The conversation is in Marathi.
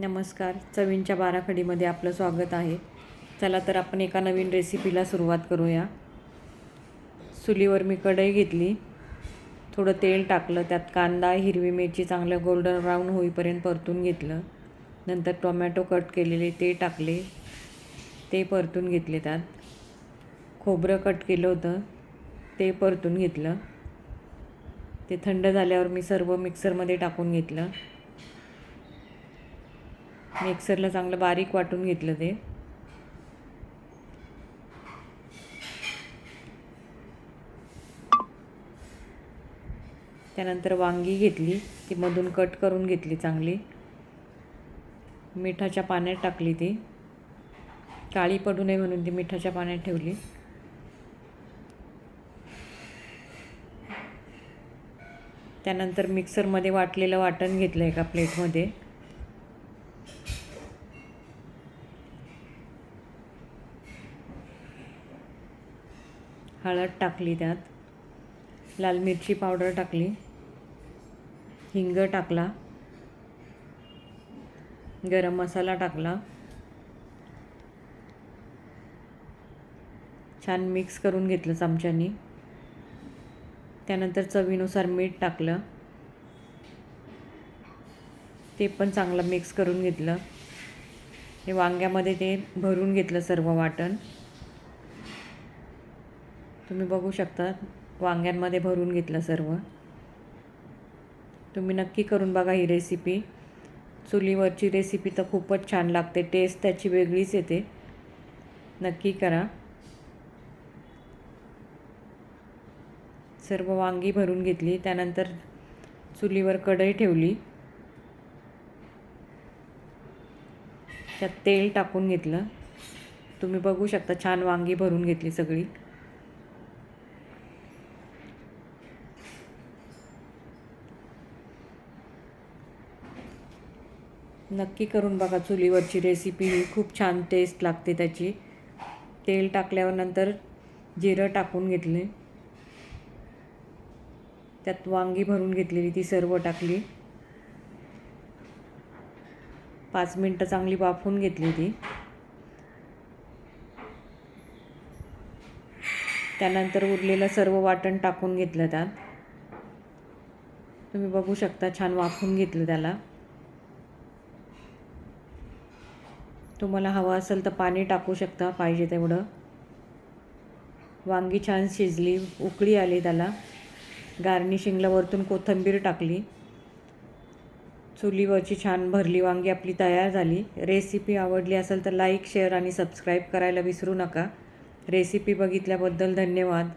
नमस्कार. चवींच्या बाराखडीमध्ये आपलं स्वागत आहे. चला तर आपण एका नवीन रेसिपीला सुरुवात करूया. चुलीवर मी कढई घेतली, थोडं तेल टाकलं, त्यात कांदा, हिरवी मिरची चांगलं गोल्डन ब्राऊन होईपर्यंत परतून घेतलं. नंतर टोमॅटो कट केलेले ते टाकले, ते परतून घेतले. त्यात खोबरं कट केलं होतं ते परतून घेतलं. ते थंड झाल्यावर मी सर्व मिक्सरमध्ये टाकून घेतलं. मिक्सरला चांगलं बारीक वाटून घेतलं. ते त्यानंतर वांगी घेतली, ती मधून कट करून घेतली चांगली. मिठाच्या पाण्यात टाकली, ती काळी पडू नये म्हणून ती मिठाच्या पाण्यात ठेवली. त्यानंतर मिक्सरमध्ये वाटलेलं वाटण घेतलं एका प्लेटमध्ये. हळद टाकली, त्यात लाल मिरची पावडर टाकली, हिंग टाकला, गरम मसाला टाकला. छान मिक्स करून घेतलं चमच्यानी. त्यानंतर चवीनुसार मीठ टाकलं, ते पण चांगलं मिक्स करून घेतलं. हे वांग्यामध्ये ते भरून घेतलं सर्व वाटण. तुम्ही बघू शकता, वांग्यांमध्ये भरून घेतलं सर्व. तुम्ही नक्की करून बघा ही रेसिपी. चुलीवरची रेसिपी तर खूपच छान लागते, टेस्ट त्याची वेगळीच येते. नक्की करा. सर्व वांगी भरून घेतली. त्यानंतर चुलीवर कढई ठेवली, त्यात तेल टाकून घेतलं. तुम्ही बघू शकता, छान वांगी भरून घेतली सगळी. नक्की करून बघा, चुलीवरची रेसिपी ही खूप छान टेस्ट लागते त्याची. तेल टाकल्यावर नंतर जिरं टाकून घेतले, त्यात वांगी भरून घेतलेली ती सर्व टाकली. 5 मिनटं चांगली वाफवून घेतली ती. त्यानंतर उरलेलं सर्व वाटण टाकून घेतलं त्यात. तुम्ही बघू शकता, छान वाफवून घेतलं त्याला. तुम्हाला हवं असेल तर पाणी टाकू शकता पाहिजे तेवढं. वांगी छान शिजली, उकळी आली त्याला. गार्निशिंगला वरतून कोथिंबीर टाकली. चुलीवरची छान भरली वांगी आपली तयार झाली. रेसिपी आवडली असेल तर लाईक, शेअर आणि सबस्क्राईब करायला विसरू नका. रेसिपी बघितल्याबद्दल धन्यवाद.